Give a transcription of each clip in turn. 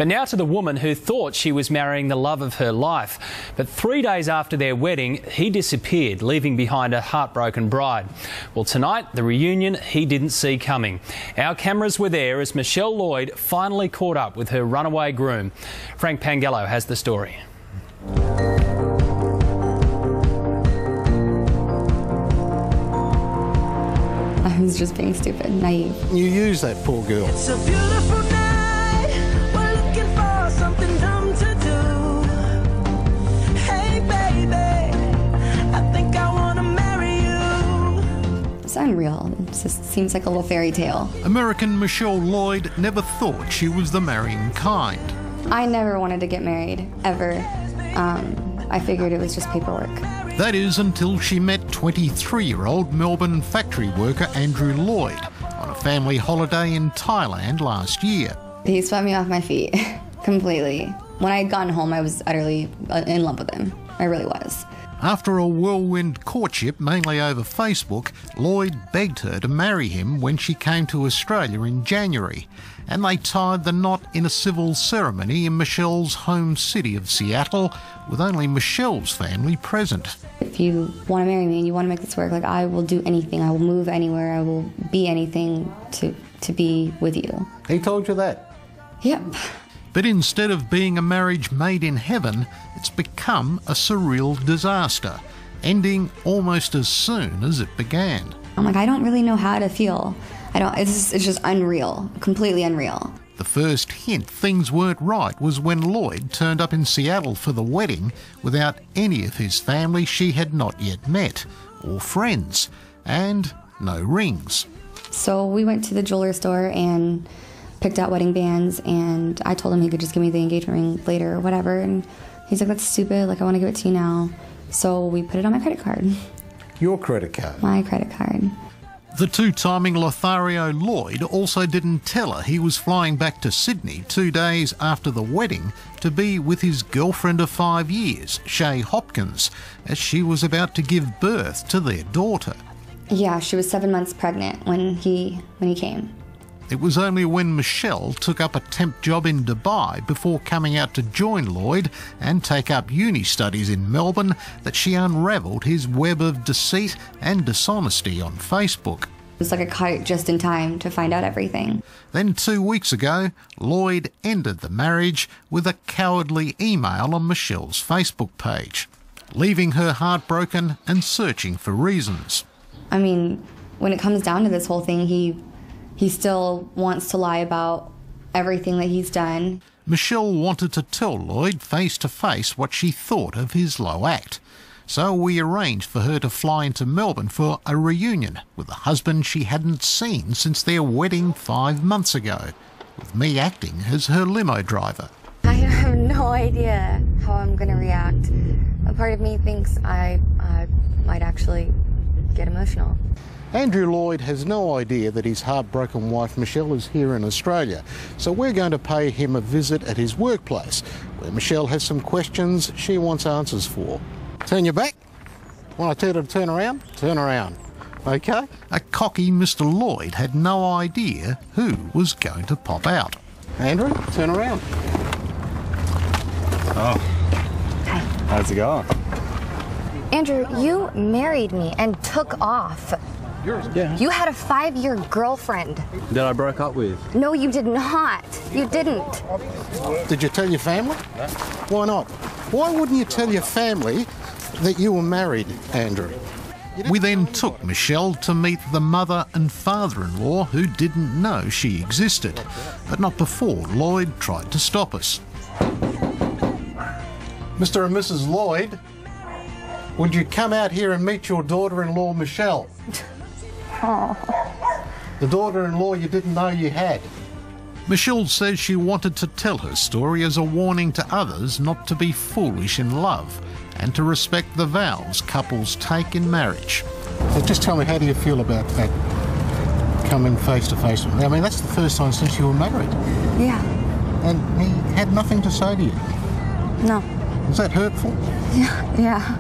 But now to the woman who thought she was marrying the love of her life. But 3 days after their wedding, he disappeared, leaving behind a heartbroken bride. Well, tonight, the reunion he didn't see coming. Our cameras were there as Michelle Lloyd finally caught up with her runaway groom. Frank Pangello has the story. I was just being stupid, naive. You use that poor girl. It's a beautiful night. We're looking for something dumb to do. Hey, baby, I think I want to marry you. It's unreal. It just seems like a little fairy tale. American Michelle Lloyd never thought she was the marrying kind. I never wanted to get married, ever. I figured it was just paperwork. That is until she met 23-year-old Melbourne factory worker Andrew Lloyd on a family holiday in Thailand last year. He swept me off my feet, completely. When I had gotten home, I was utterly in love with him. I really was. After a whirlwind courtship, mainly over Facebook, Lloyd begged her to marry him when she came to Australia in January, and they tied the knot in a civil ceremony in Michelle's home city of Seattle, with only Michelle's family present. If you want to marry me and you want to make this work, like, I will do anything. I will move anywhere. I will be anything to be with you. He told you that? Yep. But instead of being a marriage made in heaven, it's become a surreal disaster, ending almost as soon as it began. I'm like, I don't really know how to feel. It's just unreal, completely unreal. The first hint things weren't right was when Lloyd turned up in Seattle for the wedding without any of his family she had not yet met, or friends, and no rings. So we went to the jeweler store and picked out wedding bands, and I told him he could just give me the engagement ring later or whatever, and he's like, that's stupid, like, I want to give it to you now. So we put it on my credit card. Your credit card? My credit card. The two-timing Lothario Lloyd also didn't tell her he was flying back to Sydney 2 days after the wedding to be with his girlfriend of 5 years, Shay Hopkins, as she was about to give birth to their daughter. Yeah, she was 7 months pregnant when he came. It was only when Michelle took up a temp job in Dubai before coming out to join Lloyd and take up uni studies in Melbourne that she unravelled his web of deceit and dishonesty on Facebook. It was like I caught it just in time to find out everything. Then 2 weeks ago, Lloyd ended the marriage with a cowardly email on Michelle's Facebook page, leaving her heartbroken and searching for reasons. I mean, when it comes down to this whole thing, he still wants to lie about everything that he's done. Michelle wanted to tell Lloyd face to face what she thought of his low act. So we arranged for her to fly into Melbourne for a reunion with a husband she hadn't seen since their wedding 5 months ago, with me acting as her limo driver. I have no idea how I'm going to react. A part of me thinks I might actually get emotional. Andrew Lloyd has no idea that his heartbroken wife Michelle is here in Australia, so we're going to pay him a visit at his workplace, where Michelle has some questions she wants answers for. Turn your back. When I tell her to turn around, turn around. Okay? A cocky Mr. Lloyd had no idea who was going to pop out. Andrew, turn around. Oh. Hi. How's it going? Andrew, you married me and took off. Yeah. You had a 5-year girlfriend. That I broke up with. No, you did not. You didn't. Did you tell your family? No. Why not? Why wouldn't you tell your family that you were married, Andrew? We then took Michelle to meet the mother and father-in-law who didn't know she existed, but not before Lloyd tried to stop us. Mr. and Mrs. Lloyd, would you come out here and meet your daughter-in-law, Michelle? Oh. The daughter-in-law you didn't know you had. Michelle says she wanted to tell her story as a warning to others not to be foolish in love and to respect the vows couples take in marriage. So just tell me, how do you feel about that coming face to face with me? I mean, that's the first time since you were married. Yeah. And he had nothing to say to you. No. Is that hurtful? Yeah.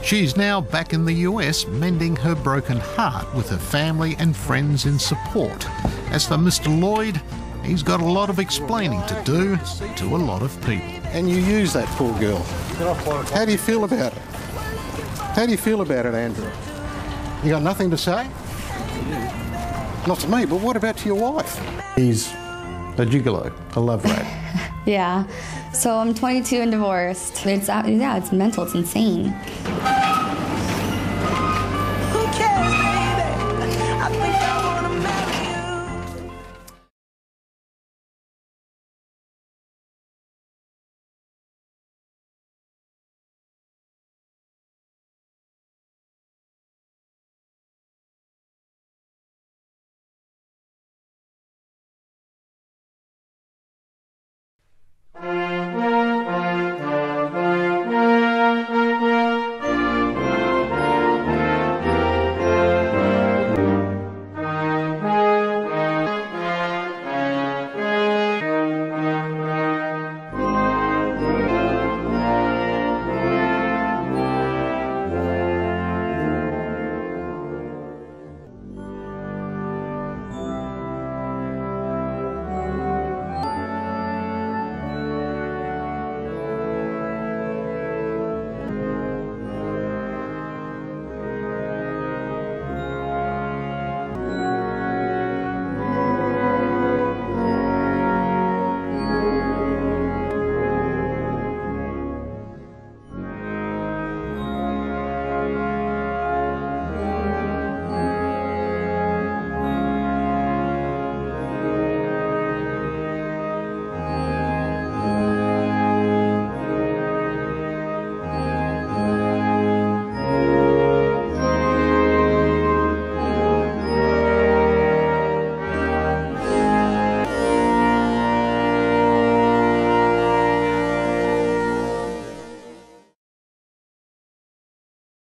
She's now back in the US mending her broken heart with her family and friends in support. As for Mr. Lloyd, He's got a lot of explaining to do to a lot of people. And you use that poor girl. How do you feel about it? How do you feel about it, Andrew? You got nothing to say? Not to me, but what about to your wife? He's a gigolo, a love rat. Yeah. So I'm 22 and divorced. It's mental. It's insane.